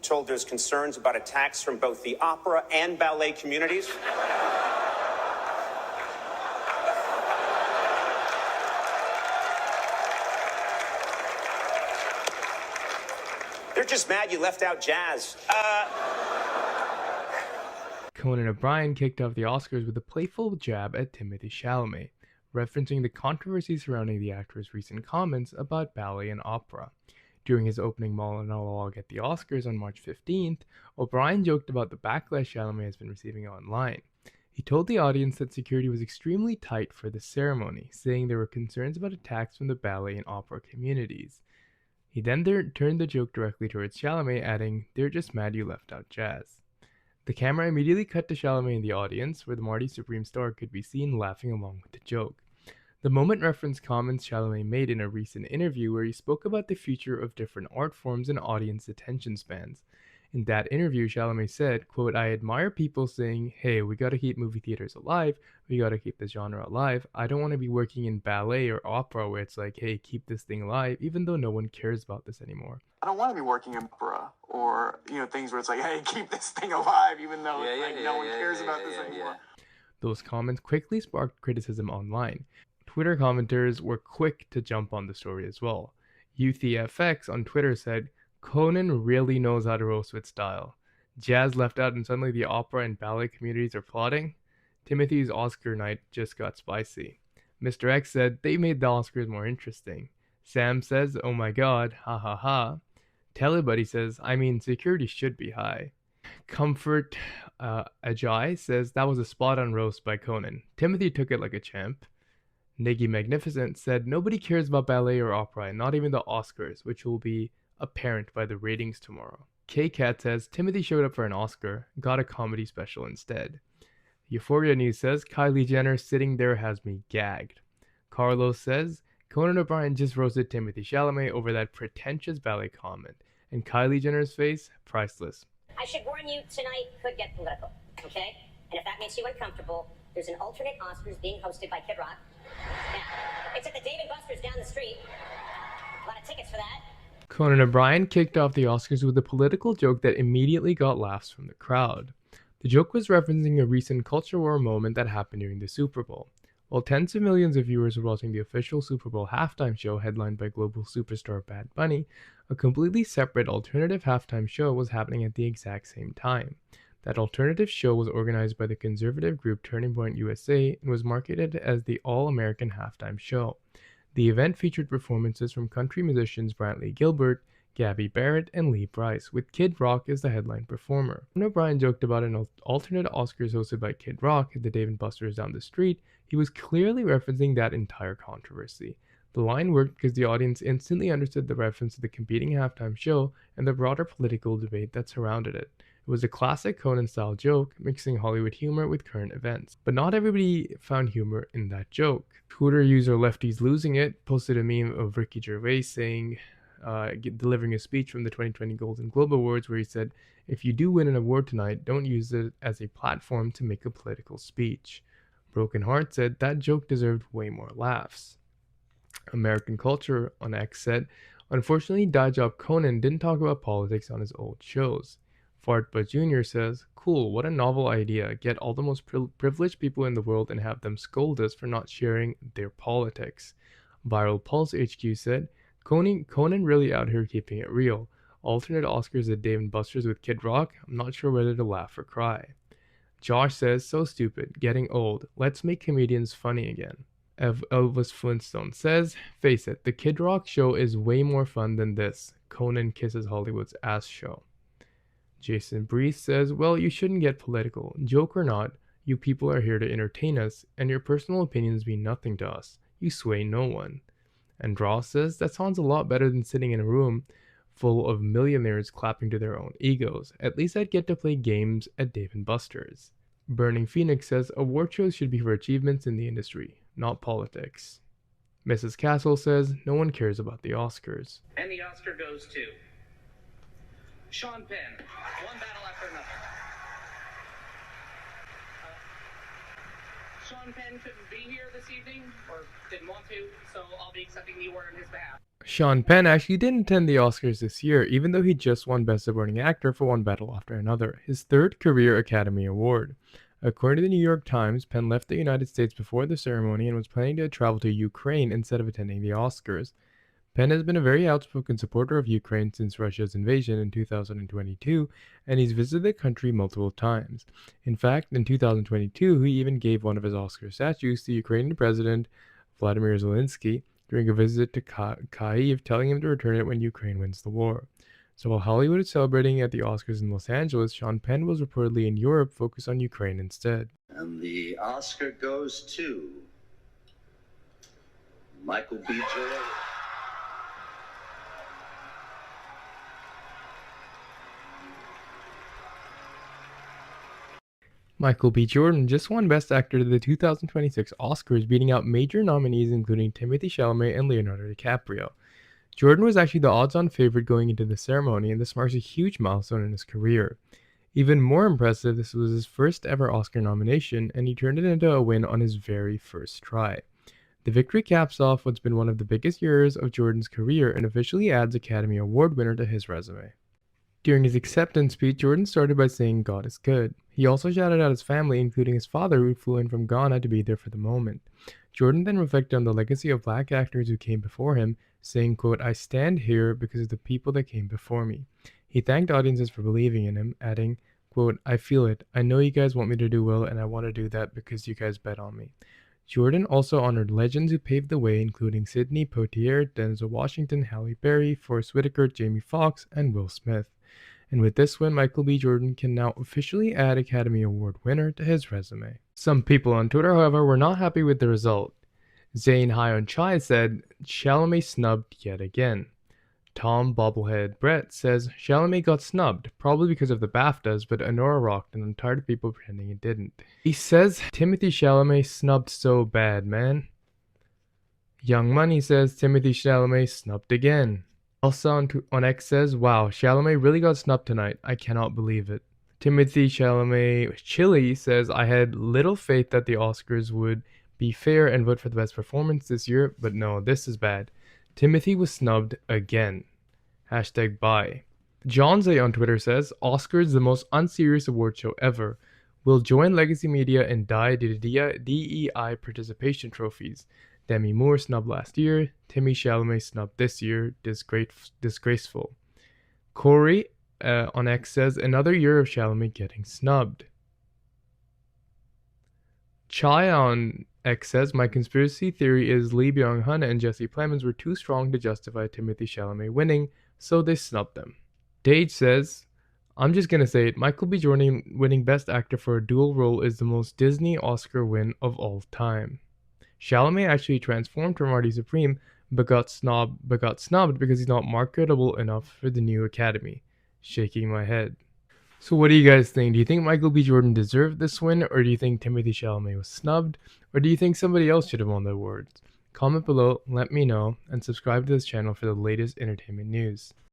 told there's concerns about attacks from both the opera and ballet communities. They're just mad you left out jazz. Conan O'Brien kicked off the Oscars with a playful jab at Timothée Chalamet, referencing the controversy surrounding the actor's recent comments about ballet and opera. During his opening monologue at the Oscars on March 15th, O'Brien joked about the backlash Chalamet has been receiving online. He told the audience that security was extremely tight for the ceremony, saying there were concerns about attacks from the ballet and opera communities. He then turned the joke directly towards Chalamet, adding, "They're just mad you left out jazz." The camera immediately cut to Chalamet in the audience, where the Marty Supreme star could be seen laughing along with the joke. The moment referenced comments Chalamet made in a recent interview where he spoke about the future of different art forms and audience attention spans. In that interview, Chalamet said, quote, "I admire people saying, hey, we gotta keep movie theaters alive, we gotta keep the genre alive. I don't want to be working in ballet or opera where it's like, hey, keep this thing alive, even though no one cares about this anymore." I don't want to be working in opera or, things where it's like, hey, keep this thing alive, even though no one cares about this anymore. Those comments quickly sparked criticism online. Twitter commenters were quick to jump on the story as well. UTFX on Twitter said, "Conan really knows how to roast with style. Jazz left out and suddenly the opera and ballet communities are plotting. Timothy's Oscar night just got spicy." Mr. X said, "They made the Oscars more interesting." Sam says, "Oh my god, ha ha ha." Telebuddy says, "I mean, security should be high." Comfort Ajay says, "That was a spot-on roast by Conan. Timothy took it like a champ." Niggy Magnificent said, "Nobody cares about ballet or opera, not even the Oscars, which will be apparent by the ratings tomorrow." K-Cat says, "Timothy showed up for an Oscar, got a comedy special instead." Euphoria News says, "Kylie Jenner sitting there has me gagged." Carlos says, "Conan O'Brien just roasted Timothée Chalamet over that pretentious ballet comment, and Kylie Jenner's face, priceless." I should warn you, tonight could get political, okay? And if that makes you uncomfortable, there's an alternate Oscars being hosted by Kid Rock. Now, it's at the Dave & Buster's down the street. A lot of tickets for that. Conan O'Brien kicked off the Oscars with a political joke that immediately got laughs from the crowd. The joke was referencing a recent culture war moment that happened during the Super Bowl. While tens of millions of viewers were watching the official Super Bowl halftime show headlined by global superstar Bad Bunny, a completely separate alternative halftime show was happening at the exact same time. That alternative show was organized by the conservative group Turning Point USA and was marketed as the All-American Halftime Show. The event featured performances from country musicians Brantley Gilbert, Gabby Barrett, and Lee Brice, with Kid Rock as the headline performer. Conan O'Brien joked about an alternate Oscars hosted by Kid Rock at the Dave & Buster's down the street. He was clearly referencing that entire controversy. The line worked because the audience instantly understood the reference to the competing halftime show and the broader political debate that surrounded it. It was a classic Conan-style joke, mixing Hollywood humor with current events. But not everybody found humor in that joke. Twitter user Lefties Losing It posted a meme of Ricky Gervais saying, delivering a speech from the 2020 Golden Globe Awards where he said, "If you do win an award tonight, don't use it as a platform to make a political speech." Broken Heart said that joke deserved way more laughs. American Culture on X said, "Unfortunately, Dye Job Conan didn't talk about politics on his old shows." Fartbutt Jr. says, "Cool, what a novel idea. Get all the most privileged people in the world and have them scold us for not sharing their politics." Viral Pulse HQ said, Conan really out here keeping it real. Alternate Oscars at Dave & Buster's with Kid Rock? I'm not sure whether to laugh or cry." Josh says, "So stupid, getting old. Let's make comedians funny again." Elvis Flintstone says, "Face it, the Kid Rock show is way more fun than this Conan Kisses Hollywood's Ass show." Jason Brees says, "Well, you shouldn't get political. Joke or not, you people are here to entertain us, and your personal opinions mean nothing to us. You sway no one." And Ross says, "That sounds a lot better than sitting in a room full of millionaires clapping to their own egos. At least I'd get to play games at Dave & Buster's." Burning Phoenix says, "Award shows should be for achievements in the industry, not politics." Mrs. Castle says, "No one cares about the Oscars." And the Oscar goes to Sean Penn, one battle after another. Sean Penn couldn't be here this evening, or didn't want to, so I'll be accepting the award on his behalf. Sean Penn actually didn't attend the Oscars this year, even though he just won Best Supporting Actor for one battle after another, his third career Academy Award. According to the New York Times, Penn left the United States before the ceremony and was planning to travel to Ukraine instead of attending the Oscars. Penn has been a very outspoken supporter of Ukraine since Russia's invasion in 2022, and he's visited the country multiple times. In fact, in 2022, he even gave one of his Oscar statues to Ukrainian President Vladimir Zelensky during a visit to Kyiv, telling him to return it when Ukraine wins the war. So while Hollywood is celebrating at the Oscars in Los Angeles, Sean Penn was reportedly in Europe, focused on Ukraine instead. And the Oscar goes to Michael B. Jordan. Michael B. Jordan just won Best Actor at the 2026 Oscars, beating out major nominees including Timothée Chalamet and Leonardo DiCaprio. Jordan was actually the odds-on favorite going into the ceremony, and this marks a huge milestone in his career. Even more impressive, this was his first ever Oscar nomination, and he turned it into a win on his very first try. The victory caps off what's been one of the biggest years of Jordan's career and officially adds Academy Award winner to his resume. During his acceptance speech, Jordan started by saying God is good. He also shouted out his family, including his father, who flew in from Ghana to be there for the moment. Jordan then reflected on the legacy of black actors who came before him, saying, quote, I stand here because of the people that came before me. He thanked audiences for believing in him, adding, quote, I feel it. I know you guys want me to do well, and I want to do that because you guys bet on me. Jordan also honored legends who paved the way, including Sidney Poitier, Denzel Washington, Halle Berry, Forest Whitaker, Jamie Foxx, and Will Smith. And with this win, Michael B. Jordan can now officially add Academy Award winner to his resume. Some people on Twitter, however, were not happy with the result. Zane Hyon Chai said, Chalamet snubbed yet again. Tom Bobblehead Brett says, Chalamet got snubbed, probably because of the BAFTAs, but Honora rocked and I'm tired of people pretending it didn't. He says, Timothée Chalamet snubbed so bad, man. Young Money says, Timothée Chalamet snubbed again. Elsa on X says, wow, Chalamet really got snubbed tonight. I cannot believe it. Timothée Chalamet Chili says, I had little faith that the Oscars would be fair and vote for the best performance this year, but no, this is bad. Timothy was snubbed again. Hashtag bye. John Zay on Twitter says, Oscars the most unserious award show ever. Will join legacy media and die due to DEI participation trophies. Demi Moore snubbed last year. Timmy Chalamet snubbed this year. Disgraceful. Corey on X says, another year of Chalamet getting snubbed. Chai on X says, my conspiracy theory is Lee Byung-hun and Jesse Plemons were too strong to justify Timothée Chalamet winning, so they snubbed them. Dage says, I'm just gonna say it, Michael B. Jordan winning Best Actor for a dual role is the most Disney Oscar win of all time. Chalamet actually transformed from Marty Supreme, but got snubbed because he's not marketable enough for the new Academy. Shaking my head. So what do you guys think? Do you think Michael B. Jordan deserved this win, or do you think Timothée Chalamet was snubbed, or do you think somebody else should have won the awards? Comment below, let me know, and subscribe to this channel for the latest entertainment news.